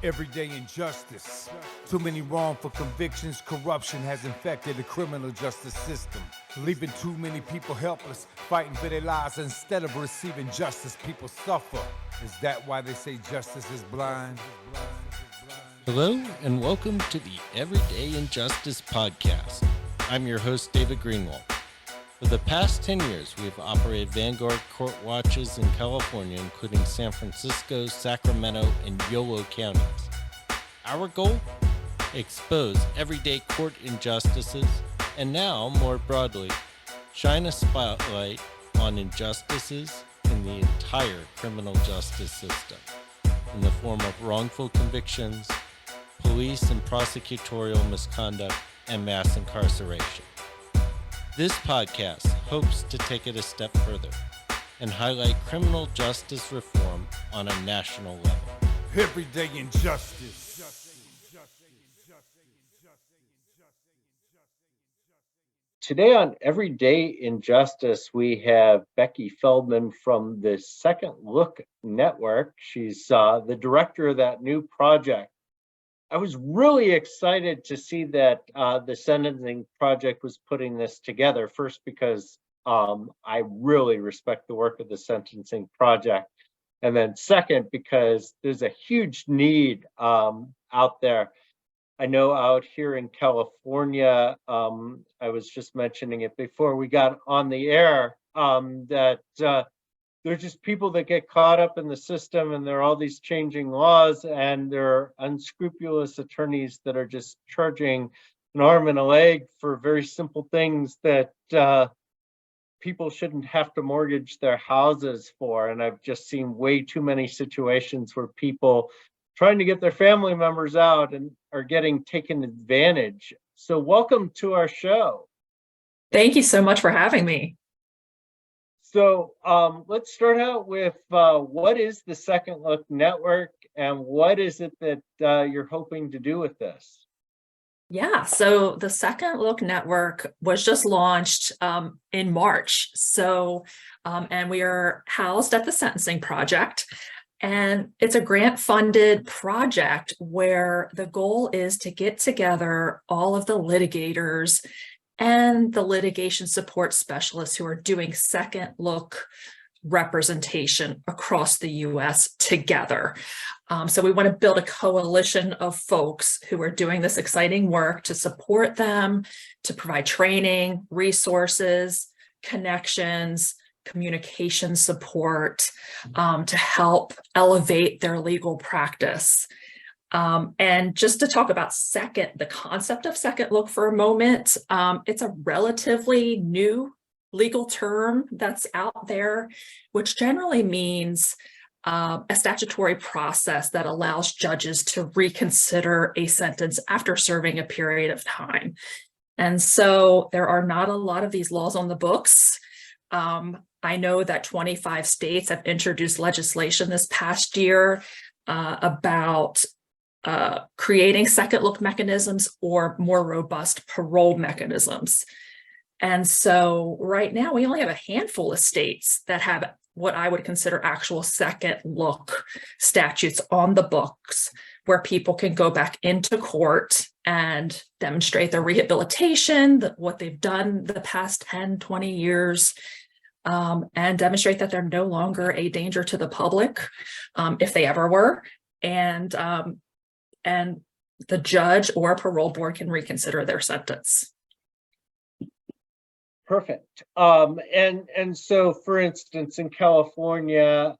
Everyday injustice. Too many wrongful convictions. Corruption has infected the criminal justice system, leaving too many people helpless, fighting for their lives. Instead of receiving justice, people suffer. Is that why they say justice is blind? Hello, and welcome to the Everyday Injustice Podcast. I'm your host, David Greenwald. For the past 10 years, we've operated Vanguard Court Watches in California, including San Francisco, Sacramento, and Yolo counties. Our goal? Expose everyday court injustices, and now, more broadly, shine a spotlight on injustices in the entire criminal justice system, in the form of wrongful convictions, police and prosecutorial misconduct, and mass incarceration. This podcast hopes to take it a step further and highlight criminal justice reform on a national level. Everyday injustice. Today on Everyday Injustice, we have Becky Feldman from the Second Look Network. She's the director of that new project. I was really excited to see that the Sentencing Project was putting this together. First, because I really respect the work of the Sentencing Project. And then second, because there's a huge need out there. I know out here in California, I was just mentioning it before we got on the air, that there's just people that get caught up in the system, and there are all these changing laws, and there are unscrupulous attorneys that are just charging an arm and a leg for very simple things that people shouldn't have to mortgage their houses for. And I've just seen way too many situations where people trying to get their family members out and are getting taken advantage. So welcome to our show. Thank you so much for having me. So let's start out with what is the Second Look Network, and what is it that you're hoping to do with this? Yeah, so the Second Look Network was just launched in March. And we are housed at the Sentencing Project. And it's a grant-funded project where the goal is to get together all of the litigators and the litigation support specialists who are doing second look representation across the U.S. together. So we want to build a coalition of folks who are doing this exciting work to support them, to provide training, resources, connections, communication support, to help elevate their legal practice. And just to talk about the concept of second look for a moment, it's a relatively new legal term that's out there, which generally means a statutory process that allows judges to reconsider a sentence after serving a period of time. And so there are not a lot of these laws on the books. I know that 25 states have introduced legislation this past year about creating second look mechanisms or more robust parole mechanisms. And so right now we only have a handful of states that have what I would consider actual second look statutes on the books, where people can go back into court and demonstrate their rehabilitation, what they've done the past 10, 20 years, and demonstrate that they're no longer a danger to the public, if they ever were. And the judge or parole board can reconsider their sentence. Perfect. And so, for instance, in California,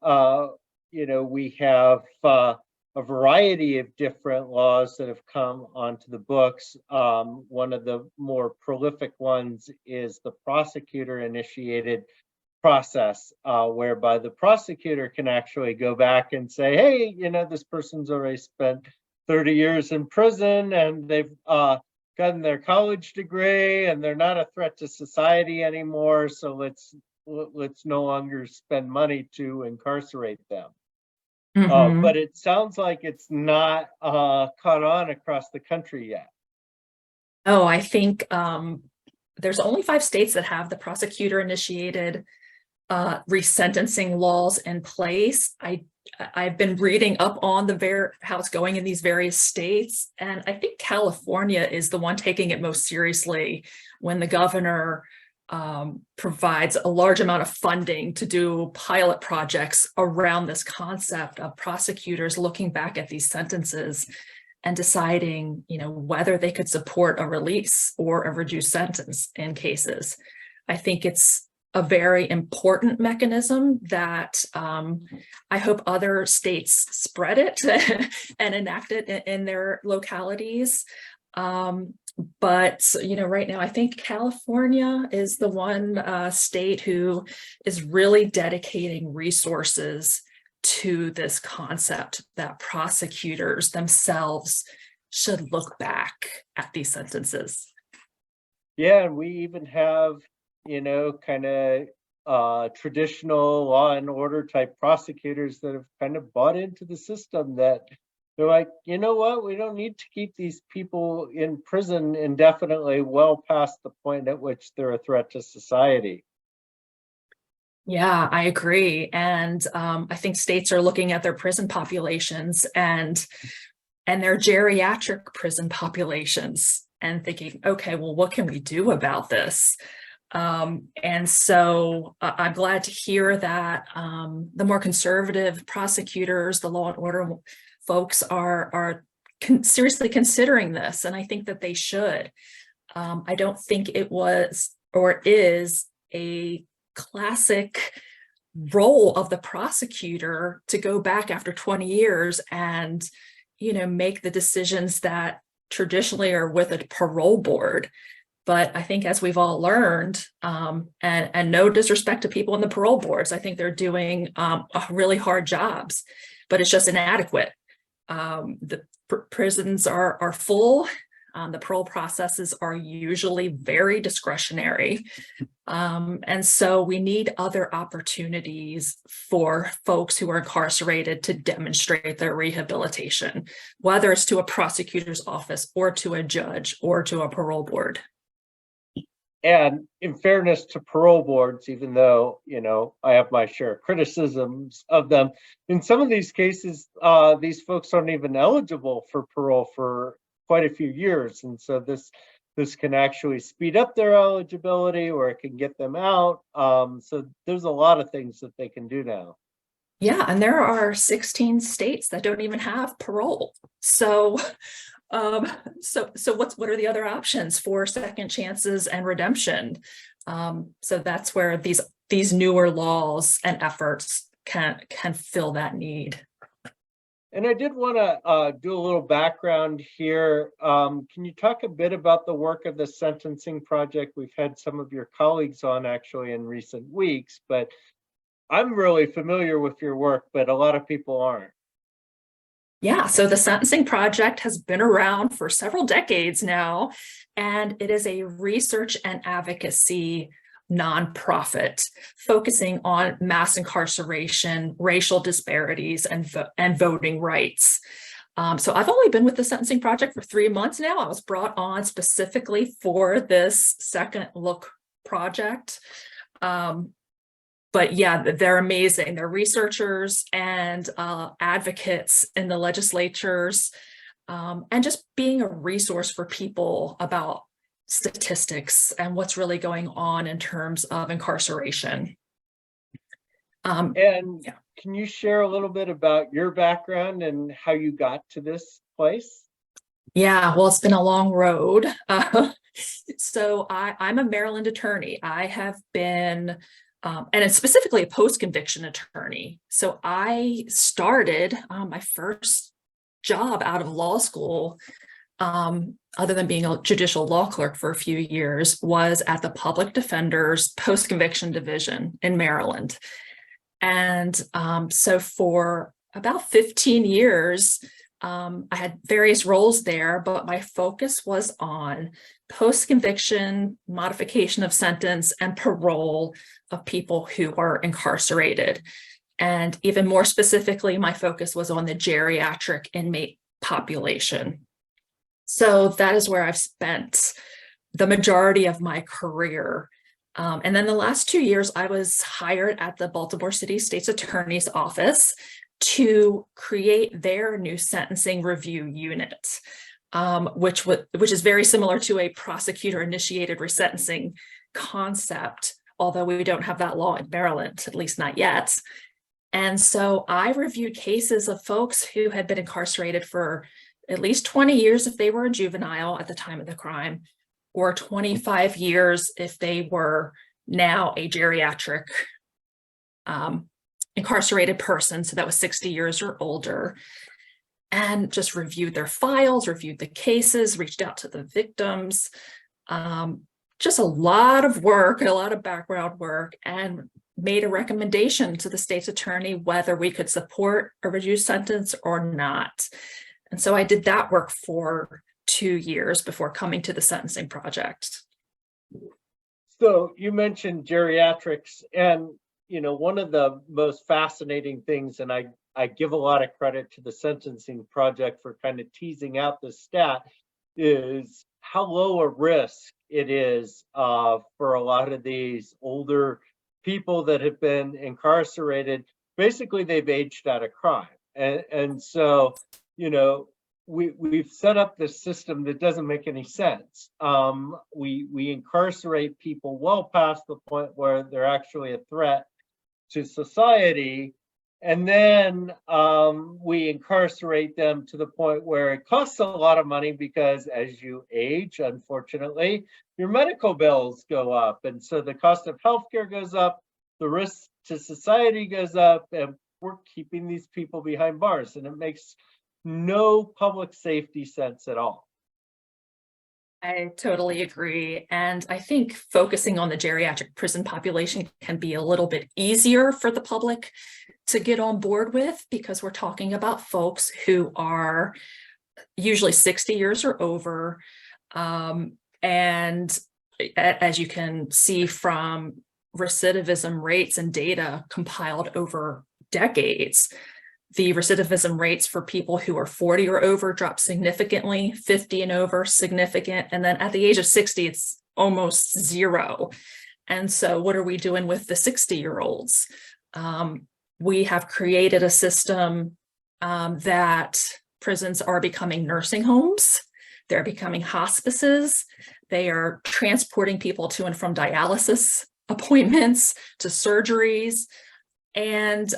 we have a variety of different laws that have come onto the books. One of the more prolific ones is the prosecutor-initiated process, whereby the prosecutor can actually go back and say, hey, this person's already spent 30 years in prison, and they've gotten their college degree, and they're not a threat to society anymore, so let's no longer spend money to incarcerate them. Mm-hmm. But it sounds like it's not caught on across the country yet. Oh, I think there's only 5 states that have the prosecutor-initiated resentencing laws in place. I I've been reading up on how it's going in these various states, and I think California is the one taking it most seriously when the governor provides a large amount of funding to do pilot projects around this concept of prosecutors looking back at these sentences and deciding, whether they could support a release or a reduced sentence in cases. I think it's a very important mechanism that I hope other states spread it and enact it in their localities. But right now, I think California is the one state who is really dedicating resources to this concept that prosecutors themselves should look back at these sentences. Yeah, and we even have, kind of traditional law and order type prosecutors that have kind of bought into the system, that they're like, you know what, we don't need to keep these people in prison indefinitely, well past the point at which they're a threat to society. Yeah, I agree. And I think states are looking at their prison populations and their geriatric prison populations and thinking, okay, well, what can we do about this? And so I'm glad to hear that the more conservative prosecutors, the law and order folks are seriously considering this. And I think that they should. I don't think it was or is a classic role of the prosecutor to go back after 20 years and, make the decisions that traditionally are with a parole board. But I think, as we've all learned, and no disrespect to people in the parole boards, I think they're doing really hard jobs, but it's just inadequate. The prisons are full. The parole processes are usually very discretionary. And so we need other opportunities for folks who are incarcerated to demonstrate their rehabilitation, whether it's to a prosecutor's office or to a judge or to a parole board. And in fairness to parole boards, even though, I have my share of criticisms of them, in some of these cases, these folks aren't even eligible for parole for quite a few years. And so this can actually speed up their eligibility, or it can get them out. So there's a lot of things that they can do now. Yeah, and there are 16 states that don't even have parole. So what are the other options for second chances and redemption? So that's where these newer laws and efforts can fill that need. And I did want to do a little background here. Can you talk a bit about the work of the Sentencing Project? We've had some of your colleagues on actually in recent weeks, but I'm really familiar with your work, but a lot of people aren't. Yeah, so the Sentencing Project has been around for several decades now, and it is a research and advocacy nonprofit focusing on mass incarceration, racial disparities, and voting rights. So I've only been with the Sentencing Project for 3 months now. I was brought on specifically for this second look project. But yeah, they're amazing. They're researchers and advocates in the legislatures, and just being a resource for people about statistics and what's really going on in terms of incarceration. And can you share a little bit about your background and how you got to this place? Yeah, well, it's been a long road. So I'm a Maryland attorney. I have been and it's specifically a post-conviction attorney. So I started my first job out of law school, other than being a judicial law clerk for a few years, was at the Public Defender's Post-Conviction Division in Maryland. And so for about 15 years, I had various roles there, but my focus was on post-conviction, modification of sentence, and parole of people who are incarcerated. And even more specifically, my focus was on the geriatric inmate population. So that is where I've spent the majority of my career. And then the last 2 years, I was hired at the Baltimore City State's Attorney's Office to create their new sentencing review unit, which is very similar to a prosecutor-initiated resentencing concept, although we don't have that law in Maryland, at least not yet. And so I reviewed cases of folks who had been incarcerated for at least 20 years if they were a juvenile at the time of the crime, or 25 years if they were now a geriatric incarcerated person, so that was 60 years or older, and just reviewed their files, reviewed the cases, reached out to the victims, just a lot of work, a lot of background work, and made a recommendation to the state's attorney whether we could support a reduced sentence or not. And so I did that work for 2 years before coming to the sentencing project. So you mentioned geriatrics, and one of the most fascinating things, and I give a lot of credit to the sentencing project for kind of teasing out this stat, is how low a risk it is for a lot of these older people that have been incarcerated. Basically, they've aged out of crime. And so, we've set up this system that doesn't make any sense. We incarcerate people well past the point where they're actually a threat to society. And then we incarcerate them to the point where it costs a lot of money because as you age, unfortunately, your medical bills go up. And so the cost of healthcare goes up, the risk to society goes up, and we're keeping these people behind bars. And it makes no public safety sense at all. I totally agree. And I think focusing on the geriatric prison population can be a little bit easier for the public to get on board with, because we're talking about folks who are usually 60 years or over. And as you can see from recidivism rates and data compiled over decades, the recidivism rates for people who are 40 or over drop significantly, 50 and over significant, and then at the age of 60, it's almost zero. And so what are we doing with the 60-year-olds? We have created a system that prisons are becoming nursing homes. They're becoming hospices. They are transporting people to and from dialysis appointments, to surgeries. And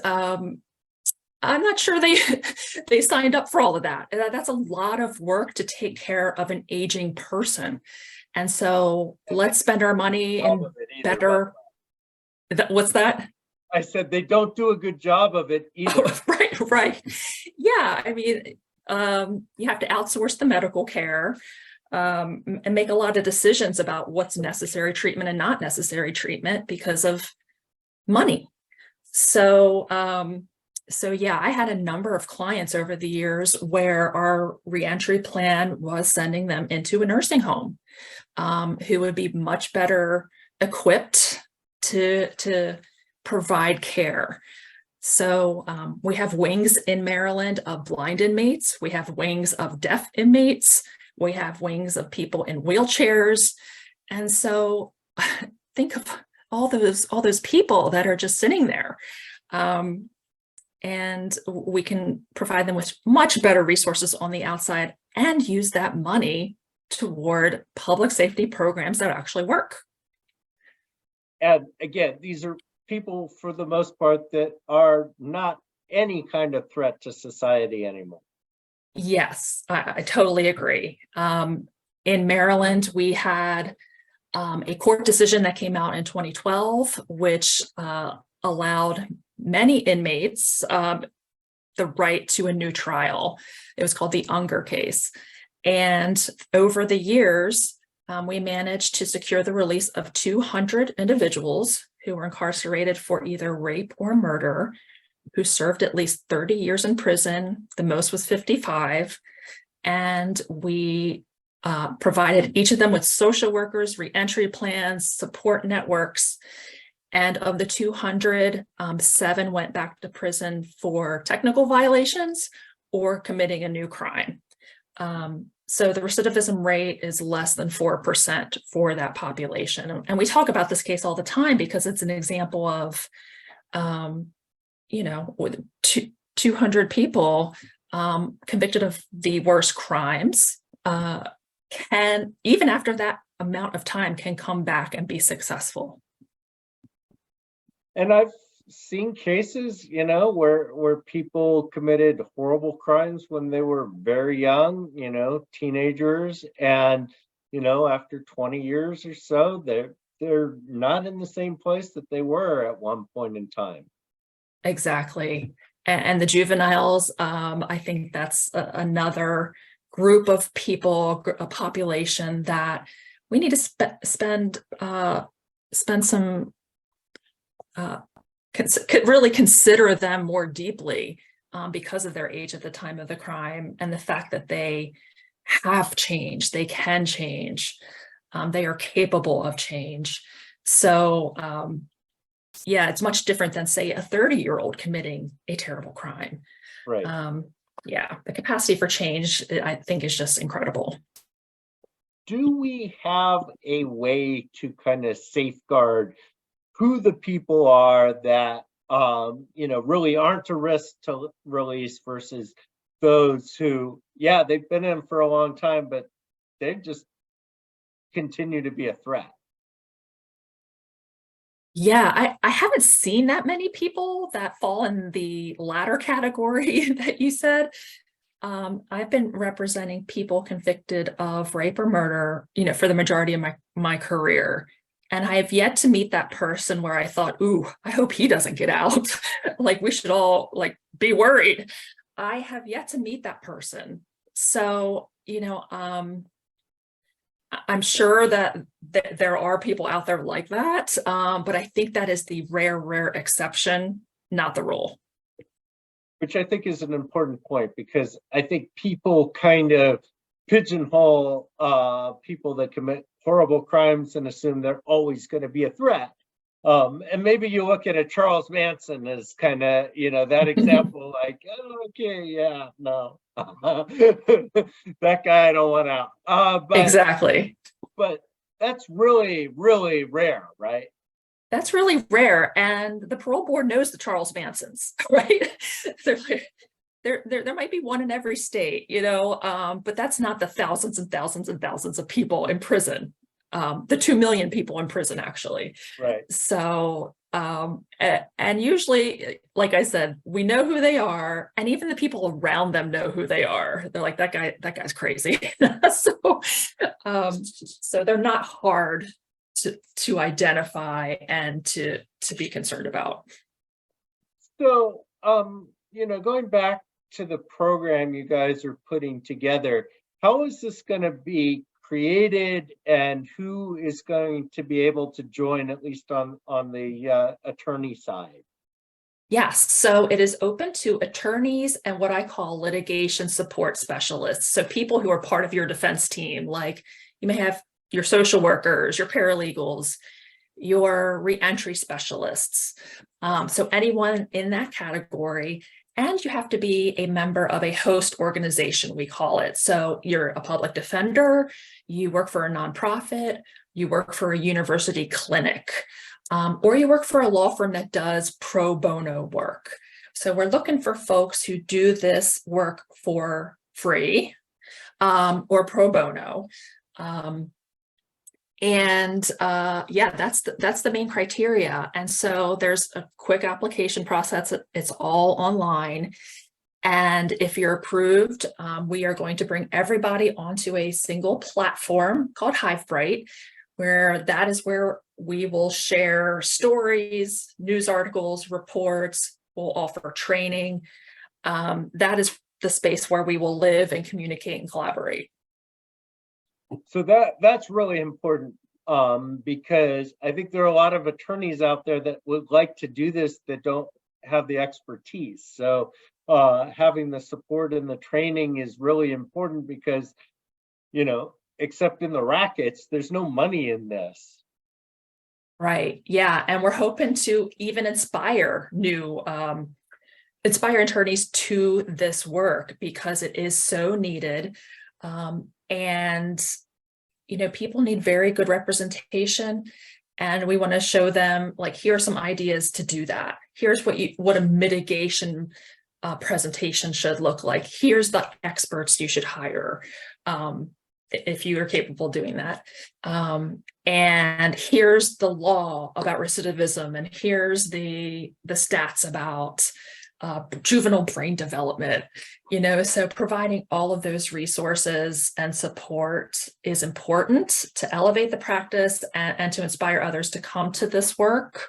I'm not sure they signed up for all of that. That's a lot of work to take care of an aging person. And so let's spend our money in better. What's that? I said they don't do a good job of it either. Oh, right. Yeah, I mean, you have to outsource the medical care and make a lot of decisions about what's necessary treatment and not necessary treatment because of money. So yeah, I had a number of clients over the years where our reentry plan was sending them into a nursing home who would be much better equipped to provide care. So we have wings in Maryland of blind inmates. We have wings of deaf inmates. We have wings of people in wheelchairs. And so think of all those people that are just sitting there. And we can provide them with much better resources on the outside and use that money toward public safety programs that actually work. And again, these are people, for the most part, that are not any kind of threat to society anymore. Yes, I totally agree. In Maryland, we had a court decision that came out in 2012, which allowed many inmates the right to a new trial. It was called the Unger case. And over the years, we managed to secure the release of 200 individuals who were incarcerated for either rape or murder, who served at least 30 years in prison. The most was 55. And we provided each of them with social workers, reentry plans, support networks. And of the 200, 7 went back to prison for technical violations or committing a new crime. So the recidivism rate is less than 4% for that population. And we talk about this case all the time because it's an example of, 200 people convicted of the worst crimes can, even after that amount of time, can come back and be successful. And I've seen cases, where people committed horrible crimes when they were very young, teenagers, and after 20 years or so, they're not in the same place that they were at one point in time. Exactly. And the juveniles, I think that's another group of people, a population that we need to spend some really consider them more deeply because of their age at the time of the crime and the fact that they have changed, they can change, they are capable of change. So yeah, it's much different than, say, a 30-year-old committing a terrible crime. Right. Yeah, the capacity for change, I think, is just incredible. Do we have a way to kind of safeguard who the people are that really aren't a risk to release versus those who, yeah, they've been in for a long time, but they just continue to be a threat? Yeah, I haven't seen that many people that fall in the latter category that you said. I've been representing people convicted of rape or murder, for the majority of my career. And I have yet to meet that person where I thought, ooh, I hope he doesn't get out. Like, we should all be worried. I have yet to meet that person. So, I'm sure that there are people out there like that, but I think that is the rare exception, not the rule. Which I think is an important point, because I think people kind of pigeonhole people that commit horrible crimes and assume they're always going to be a threat. And maybe you look at a Charles Manson as kind of, that example, like, oh, okay, yeah, no, that guy I don't want out. But exactly. But that's really, really rare, right? That's really rare. And the parole board knows the Charles Mansons, right? There might be one in every state, but that's not the thousands and thousands and thousands of people in prison. The 2 million people in prison, actually. Right. So, and usually, like I said, we know who they are, and even the people around them know who they are. They're like, that guy's crazy. So they're not hard to identify and to be concerned about. So, going back to the program you guys are putting together, how is this going to be created, and who is going to be able to join, at least on the attorney side? Yes, so it is open to attorneys and what I call litigation support specialists. So people who are part of your defense team, like you may have your social workers, your paralegals, your reentry specialists. So anyone in that category. And you have to be a member of a host organization, we call it. So you're a public defender, you work for a nonprofit, you work for a university clinic, or you work for a law firm that does pro bono work. So we're looking for folks who do this work for free or pro bono. Yeah, that's the main criteria. And so there's a quick application process. It's all online. And if you're approved, we are going to bring everybody onto a single platform called HiveBright, where that is where we will share stories, news articles, reports, we'll offer training. That is the space where we will live and communicate and collaborate. So that's really important, because I think there are a lot of attorneys out there that would like to do this that don't have the expertise. So having the support and the training is really important, because, except in the rackets, there's no money in this. Right. Yeah. And we're hoping to even inspire attorneys to this work, because it is so needed. And, people need very good representation, and we want to show them, like, here are some ideas to do that. Here's what a mitigation presentation should look like. Here's the experts you should hire if you are capable of doing that. And here's the law about recidivism, and here's the stats about juvenile brain development, so providing all of those resources and support is important to elevate the practice and to inspire others to come to this work.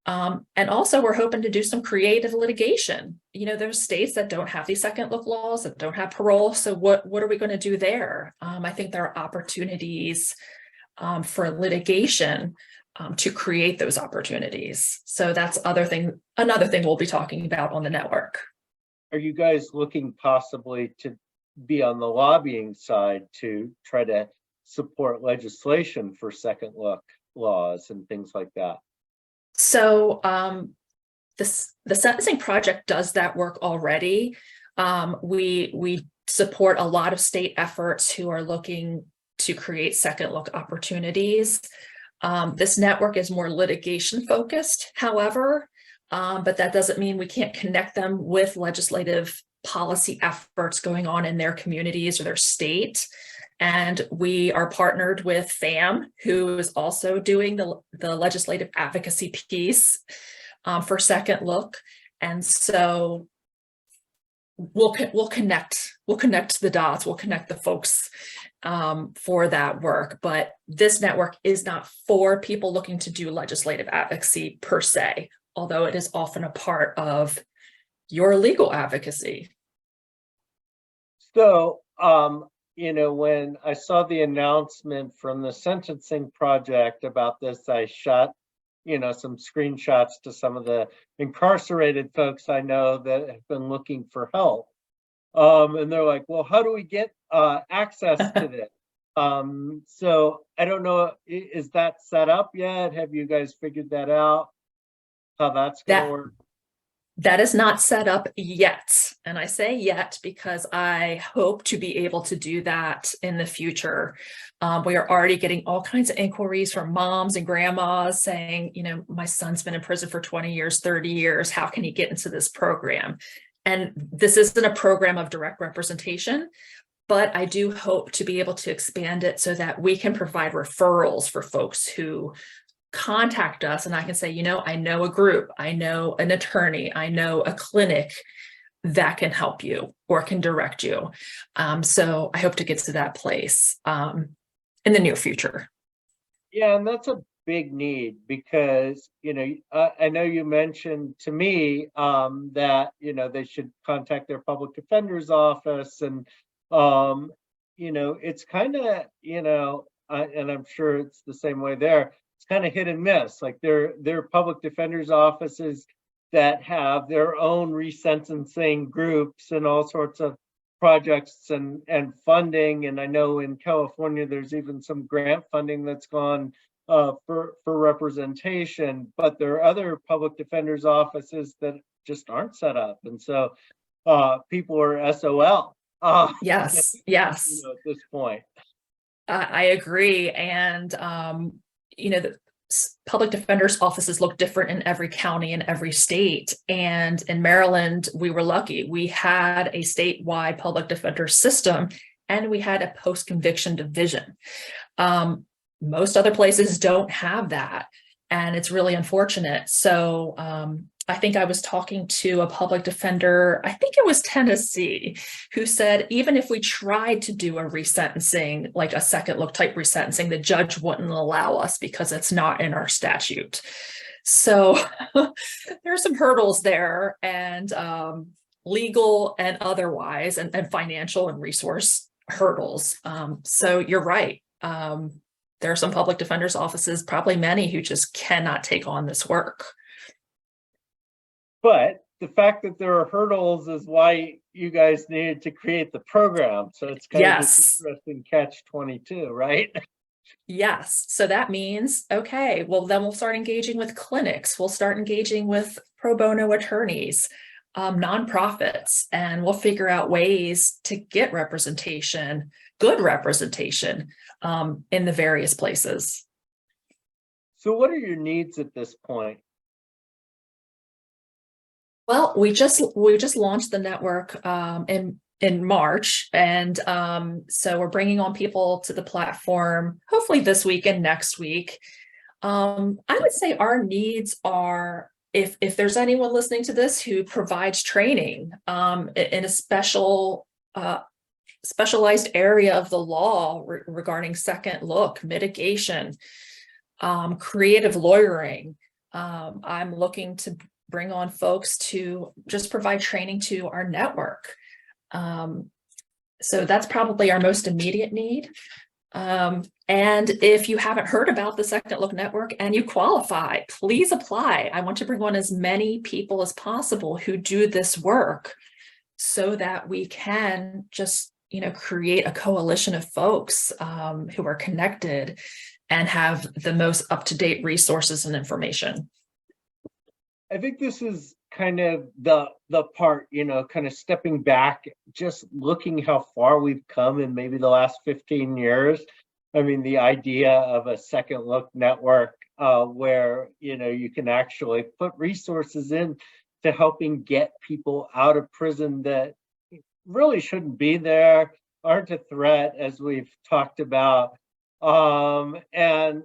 And also we're hoping to do some creative litigation. There's states that don't have these second look laws, that don't have parole. So what are we going to do there? I think there are opportunities for litigation to create those opportunities. So that's another thing we'll be talking about on the network. Are you guys looking possibly to be on the lobbying side to try to support legislation for second look laws and things like that? So the Sentencing Project does that work already. We support a lot of state efforts who are looking to create second look opportunities. This network is more litigation focused, however, but that doesn't mean we can't connect them with legislative policy efforts going on in their communities or their state. And we are partnered with FAM, who is also doing the legislative advocacy piece for Second Look. And so we'll connect the dots, we'll connect the folks for that work. But this network is not for people looking to do legislative advocacy per se, although it is often a part of your legal advocacy. So, when I saw the announcement from the Sentencing Project about this, I shot, some screenshots to some of the incarcerated folks I know that have been looking for help. And they're like, well, how do we get access to this? So I don't know, is that set up yet? Have you guys figured that out? How that's going to work? That is not set up yet. And I say yet because I hope to be able to do that in the future. We are already getting all kinds of inquiries from moms and grandmas saying, my son's been in prison for 20 years, 30 years. How can he get into this program? And this isn't a program of direct representation, but I do hope to be able to expand it so that we can provide referrals for folks who contact us, and I can say, I know a group, I know an attorney, I know a clinic that can help you or can direct you. So I hope to get to that place in the near future. Yeah, and that's a big need because, I know you mentioned to me that, they should contact their public defender's office, and, it's kind of, and I'm sure it's the same way there. It's kind of hit and miss. Like they're public defenders' offices that have their own resentencing groups and all sorts of projects and funding. And I know in California, there's even some grant funding that's gone for representation, but there are other public defenders' offices that just aren't set up. And so people are SOL. Yes. At this point. I agree. And, the public defender's offices look different in every county and every state. And in Maryland, we were lucky. We had a statewide public defender system, and we had a post-conviction division. Most other places don't have that, and it's really unfortunate. So I think I was talking to a public defender, I think it was Tennessee, who said, even if we tried to do a resentencing, like a second look type resentencing, the judge wouldn't allow us because it's not in our statute. So there are some hurdles there, and legal and otherwise, and financial and resource hurdles. So you're right. There are some public defenders' offices, probably many, who just cannot take on this work. But the fact that there are hurdles is why you guys needed to create the program. So it's kind of this interesting catch-22, right? Yes. So that means, okay, well, then we'll start engaging with clinics. We'll start engaging with pro bono attorneys, nonprofits, and we'll figure out ways to get representation, good representation in the various places. So what are your needs at this point? Well, we just launched the network in March, and so we're bringing on people to the platform hopefully this week and next week. I would say our needs are, if there's anyone listening to this who provides training in a specialized area of the law regarding second look, mitigation, creative lawyering. I'm looking to bring on folks to just provide training to our network. So that's probably our most immediate need. And if you haven't heard about the Second Look Network and you qualify, please apply. I want to bring on as many people as possible who do this work so that we can just, create a coalition of folks who are connected and have the most up-to-date resources and information. I think this is kind of the part, kind of stepping back, just looking how far we've come in maybe the last 15 years. I mean, the idea of a Second Look network where, you can actually put resources in to helping get people out of prison that really shouldn't be there, aren't a threat, as we've talked about. And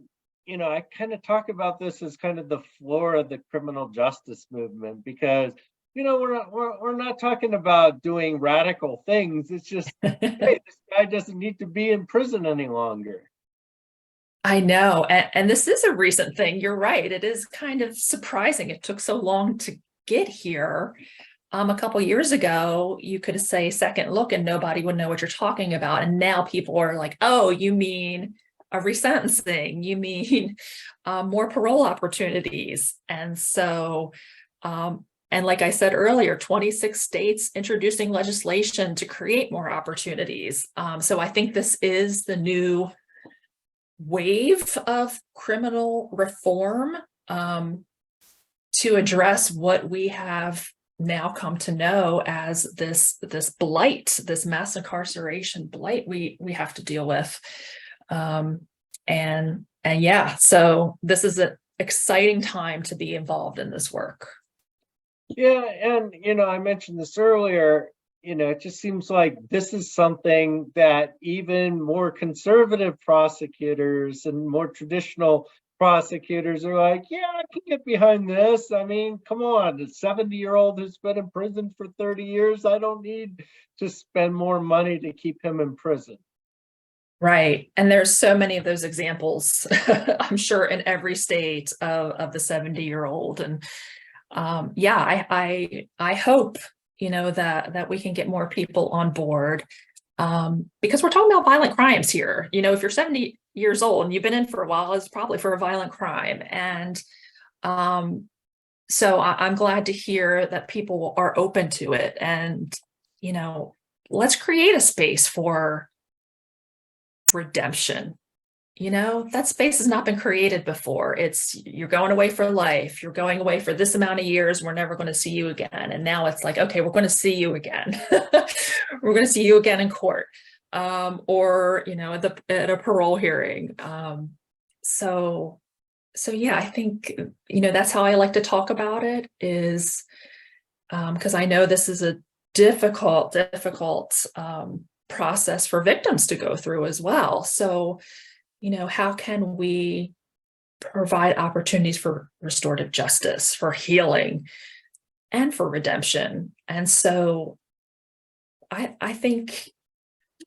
I kind of talk about this as kind of the floor of the criminal justice movement, because we're not talking about doing radical things. It's just, hey, this guy doesn't need to be in prison any longer. I know, and this is a recent thing. You're right. It is kind of surprising it took so long to get here. A couple years ago, you could say second look and nobody would know what you're talking about. And now people are like, oh, you mean a resentencing, you mean more parole opportunities. And so, and like I said earlier, 26 states introducing legislation to create more opportunities. So I think this is the new wave of criminal reform to address what we have now come to know as this blight, this mass incarceration blight we have to deal with. And yeah, so this is an exciting time to be involved in this work. Yeah, and I mentioned this earlier, it just seems like this is something that even more conservative prosecutors and more traditional prosecutors are like, yeah, I can get behind this. I mean, come on, a 70-year-old who's been in prison for 30 years, I don't need to spend more money to keep him in prison. Right. And there's so many of those examples, I'm sure, in every state of the 70-year-old. And yeah, I hope, that we can get more people on board because we're talking about violent crimes here. If you're 70 years old and you've been in for a while, it's probably for a violent crime. And so I'm glad to hear that people are open to it. And, let's create a space for redemption. That space has not been created before. It's you're going away for life. You're going away for this amount of years. We're never going to see you again. And now it's like, okay, we're going to see you again. We're going to see you again in court, or at a parole hearing. So yeah, I think that's how I like to talk about it. Is because I know this is a difficult process for victims to go through as well. So how can we provide opportunities for restorative justice, for healing, and for redemption? And so I think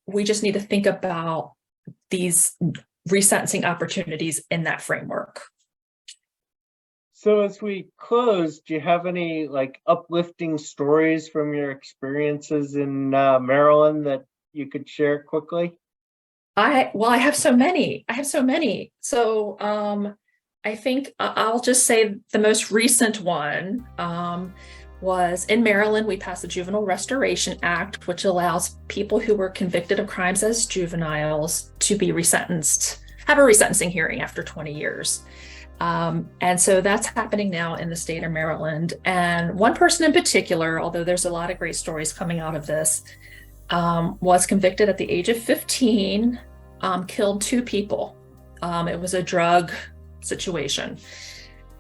we just need to think about these resentencing opportunities in that framework. So as we close, do you have any uplifting stories from your experiences in Maryland that you could share quickly? I have so many. So I think I'll just say the most recent one was in Maryland. We passed the Juvenile Restoration Act, which allows people who were convicted of crimes as juveniles to be resentenced, have a resentencing hearing after 20 years. And so that's happening now in the state of Maryland. And one person in particular, although there's a lot of great stories coming out of this, was convicted at the age of 15, killed 2 people. It was a drug situation.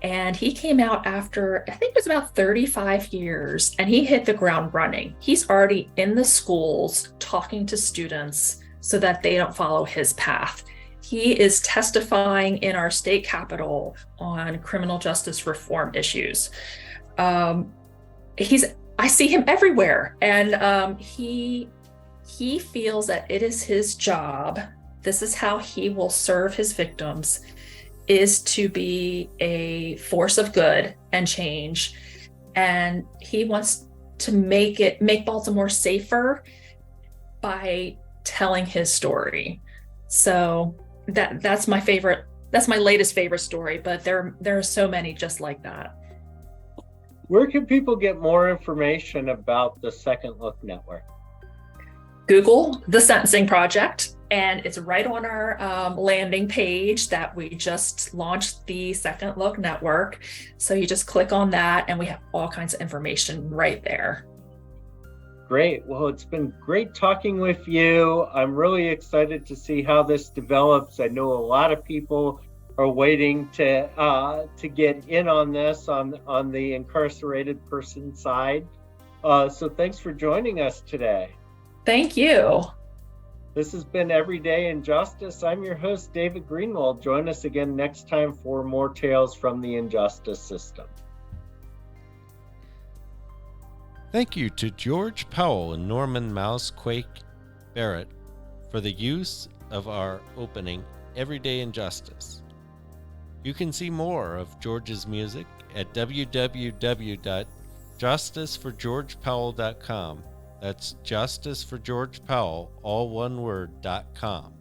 And he came out after, I think it was about 35 years, and he hit the ground running. He's already in the schools talking to students so that they don't follow his path. He is testifying in our state capitol on criminal justice reform issues. I see him everywhere, and he feels that it is his job. This is how he will serve his victims, is to be a force of good and change. And he wants to make Baltimore safer by telling his story. So that's my favorite. That's my latest favorite story, but there are so many just like that. Where can people get more information about the Second Look Network? Google the Sentencing Project, and it's right on our landing page that we just launched the Second Look Network. So you just click on that and we have all kinds of information right there. Great. Well, it's been great talking with you. I'm really excited to see how this develops. I know a lot of people are waiting to get in on this on the incarcerated person side. So thanks for joining us today. Thank you. This has been Everyday in Justice. I'm your host, David Greenwald. Join us again next time for more tales from the injustice system. Thank you to George Powell and Norman Mousequake Barrett for the use of our opening, Everyday in Justice. You can see more of George's music at www.justiceforgeorgepowell.com. That's Justice for George Powell, all one word, .com.